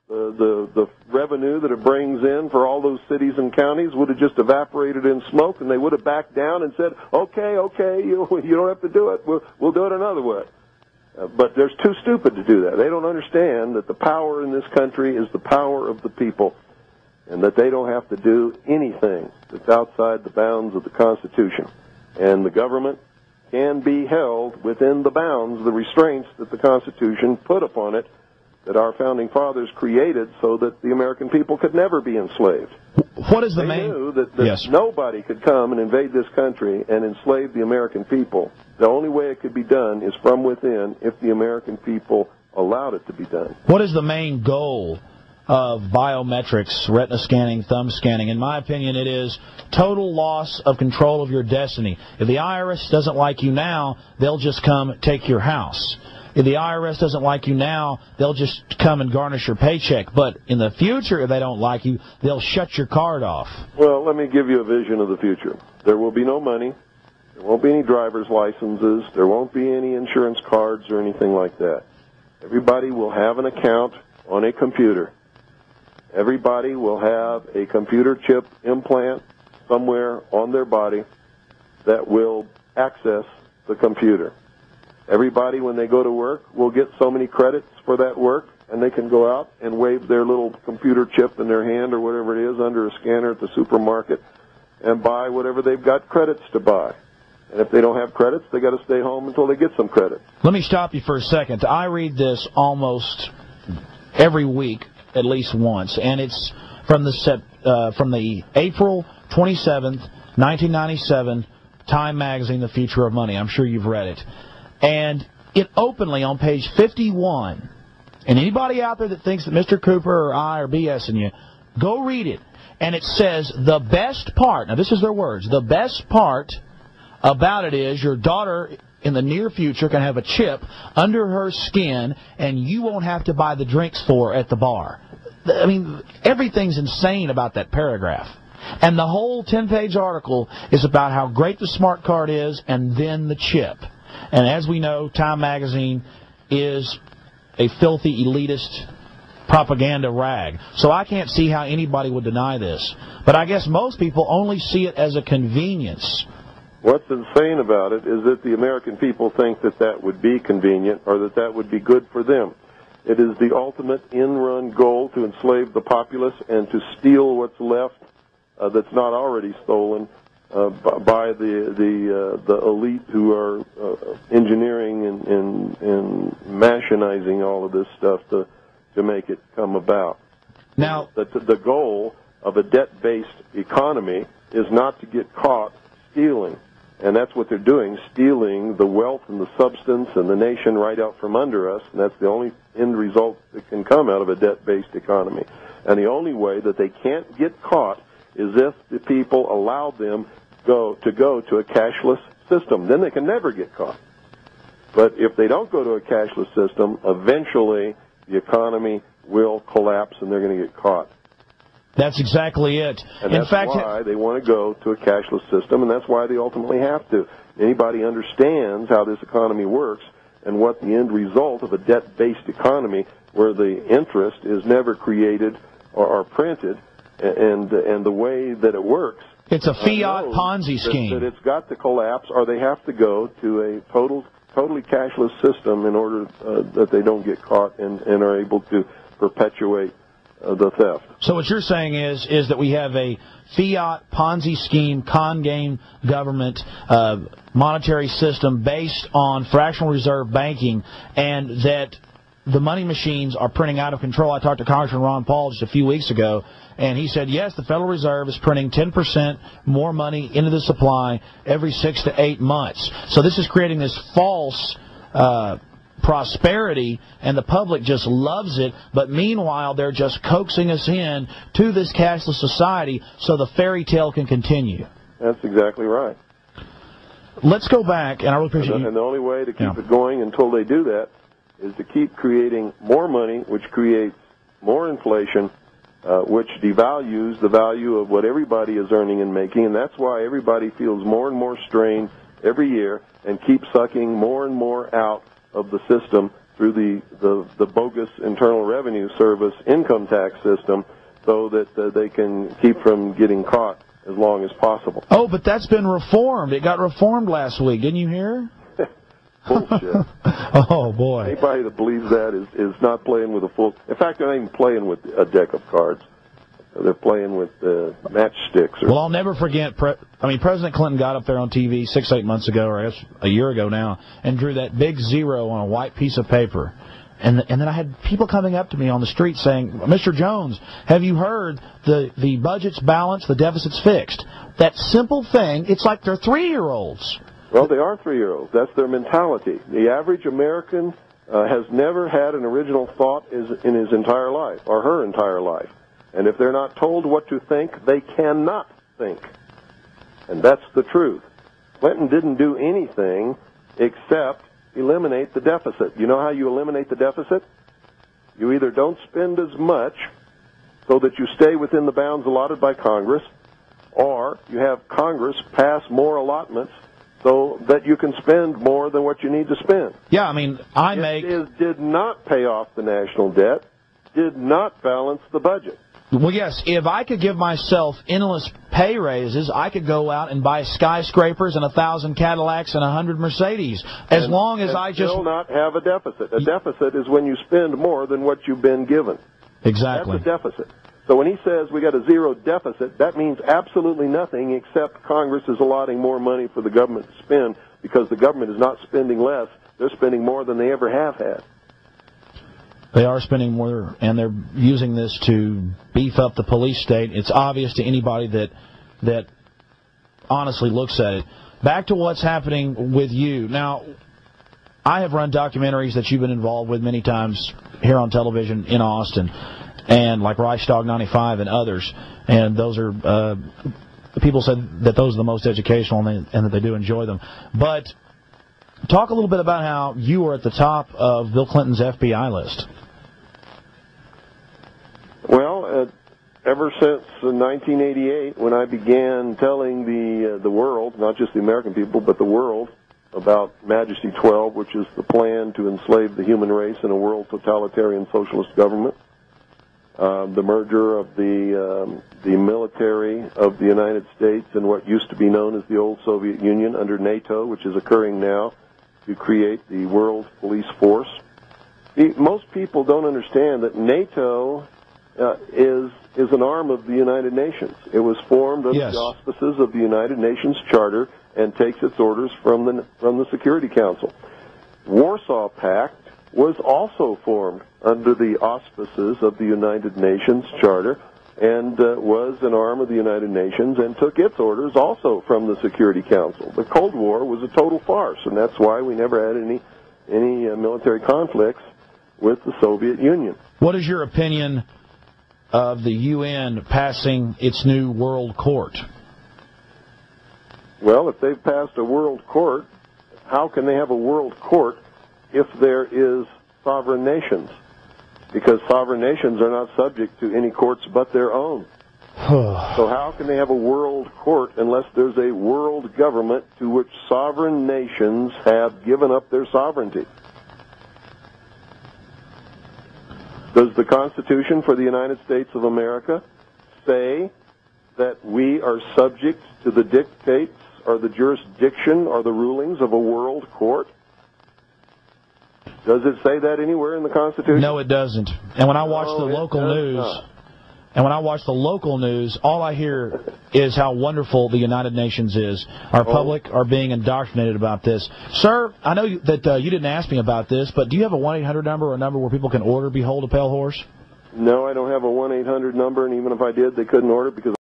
The revenue that it brings in for all those cities and counties would have just evaporated in smoke, and they would have backed down and said, okay, you don't have to do it. We'll do it another way. But they're too stupid to do that. They don't understand that the power in this country is the power of the people, and that they don't have to do anything that's outside the bounds of the Constitution. And the government can be held within the bounds, the restraints that the Constitution put upon it, that our founding fathers created so that the American people could never be enslaved. What is the they main... knew that nobody could come and invade this country and enslave the American people. The only way it could be done is from within if the American people allowed it to be done. What is the main goal of biometrics, retina scanning, thumb scanning? In my opinion, it is total loss of control of your destiny. If the IRS doesn't like you now, they'll just come take your house. If the IRS doesn't like you now, they'll just come and garnish your paycheck. But in the future, if they don't like you, they'll shut your card off. Well, let me give you a vision of the future. There will be no money. There won't be any driver's licenses. There won't be any insurance cards or anything like that. Everybody will have an account on a computer. Everybody will have a computer chip implant somewhere on their body that will access the computer. Everybody, when they go to work, will get so many credits for that work, and they can go out and wave their little computer chip in their hand or whatever it is under a scanner at the supermarket and buy whatever they've got credits to buy. And if they don't have credits, they got to stay home until they get some credits. Let me stop you for a second. I read this almost every week, at least once, and it's from the April 27th, 1997 Time magazine, The Future of Money. I'm sure you've read it. And it openly, on page 51, and anybody out there that thinks that Mr. Cooper or I are BSing you, go read it. And it says the best part, now this is their words, the best part about it is your daughter in the near future can have a chip under her skin and you won't have to buy the drinks for her at the bar. I mean, everything's insane about that paragraph. And the whole 10-page article is about how great the smart card is and then the chip. And as we know, Time magazine is a filthy, elitist propaganda rag. So I can't see how anybody would deny this. But I guess most people only see it as a convenience. What's insane about it is that the American people think that that would be convenient or that that would be good for them. It is the ultimate in-run goal to enslave the populace and to steal what's left that's not already stolen by the elite who are engineering and machinizing all of this stuff to make it come about. Now, the goal of a debt-based economy is not to get caught stealing, and that's what they're doing, stealing the wealth and the substance and the nation right out from under us, and that's the only end result that can come out of a debt-based economy. And the only way that they can't get caught is if the people allow them to go to a cashless system. Then they can never get caught. But if they don't go to a cashless system, eventually the economy will collapse and they're going to get caught. That's exactly it. And that's why they want to go to a cashless system, and that's why they ultimately have to. Anybody understands how this economy works and what the end result of a debt-based economy where the interest is never created or printed, and the way that it works. It's a fiat Ponzi scheme. That it's got to collapse, or they have to go to a totally cashless system in order that they don't get caught and are able to perpetuate the theft. So what you're saying is that we have a fiat Ponzi scheme, con game government monetary system based on fractional reserve banking, and that the money machines are printing out of control. I talked to Congressman Ron Paul just a few weeks ago, and he said, yes, the Federal Reserve is printing 10% more money into the supply every 6 to 8 months. So this is creating this false prosperity, and the public just loves it. But meanwhile, they're just coaxing us in to this cashless society so the fairy tale can continue. That's exactly right. Let's go back, and I really appreciate And the only way to keep it going until they do that is to keep creating more money, which creates more inflation, which devalues the value of what everybody is earning and making, and that's why everybody feels more and more strain every year and keeps sucking more and more out of the system through the bogus Internal Revenue Service income tax system so that they can keep from getting caught as long as possible. Oh, but that's been reformed. It got reformed last week. Didn't you hear? Bullshit. Oh, boy. Anybody that believes that is not playing with a full... In fact, they're not even playing with a deck of cards. They're playing with matchsticks. Well, I'll never forget... President Clinton got up there on TV 6-8 months ago, or I guess a year ago now, and drew that big zero on a white piece of paper. And then I had people coming up to me on the street saying, Mr. Jones, have you heard the budget's balanced, the deficit's fixed? That simple thing, it's like they're 3-year-olds. Well, they are 3-year-olds. That's their mentality. The average American has never had an original thought in his entire life, or her entire life. And if they're not told what to think, they cannot think. And that's the truth. Clinton didn't do anything except eliminate the deficit. You know how you eliminate the deficit? You either don't spend as much so that you stay within the bounds allotted by Congress, or you have Congress pass more allotments so that you can spend more than what you need to spend. Yeah, did not pay off the national debt, did not balance the budget. Well, yes, if I could give myself endless pay raises, I could go out and buy skyscrapers and 1,000 Cadillacs and 100 Mercedes, long as I just... still not have a deficit. A deficit is when you spend more than what you've been given. Exactly. That's a deficit. So when he says we got a zero deficit, that means absolutely nothing except Congress is allotting more money for the government to spend because the government is not spending less. They're spending more than they ever have had. They are spending more, and they're using this to beef up the police state. It's obvious to anybody that honestly looks at it. Back to what's happening with you. Now, I have run documentaries that you've been involved with many times here on television in Austin, and like Reichstag 95 and others. And those are, people said that those are the most educational and that they do enjoy them. But talk a little bit about how you were at the top of Bill Clinton's FBI list. Well, ever since 1988, when I began telling the world, not just the American people, but the world, about Majesty 12, which is the plan to enslave the human race in a world totalitarian socialist government, the merger of the military of the United States and what used to be known as the old Soviet Union under NATO, which is occurring now, to create the world police force. Most people don't understand that NATO is an arm of the United Nations. It was formed under the auspices of the United Nations Charter and takes its orders from the Security Council. Warsaw Pact was also formed under the auspices of the United Nations Charter and was an arm of the United Nations and took its orders also from the Security Council. The Cold War was a total farce, and that's why we never had any military conflicts with the Soviet Union. What is your opinion of the UN passing its new World Court? Well, if they've passed a World Court, how can they have a World Court if there is sovereign nations? Because sovereign nations are not subject to any courts but their own. So how can they have a world court unless there's a world government to which sovereign nations have given up their sovereignty? Does the Constitution for the United States of America say that we are subject to the dictates or the jurisdiction or the rulings of a world court? Does it say that anywhere in the Constitution? No, it doesn't. And when I watch the local news, all I hear is how wonderful the United Nations is. Our public are being indoctrinated about this. Sir, I know that you didn't ask me about this, but do you have a 1-800 number or a number where people can order Behold a Pale Horse? No, I don't have a 1-800 number, and even if I did, they couldn't order because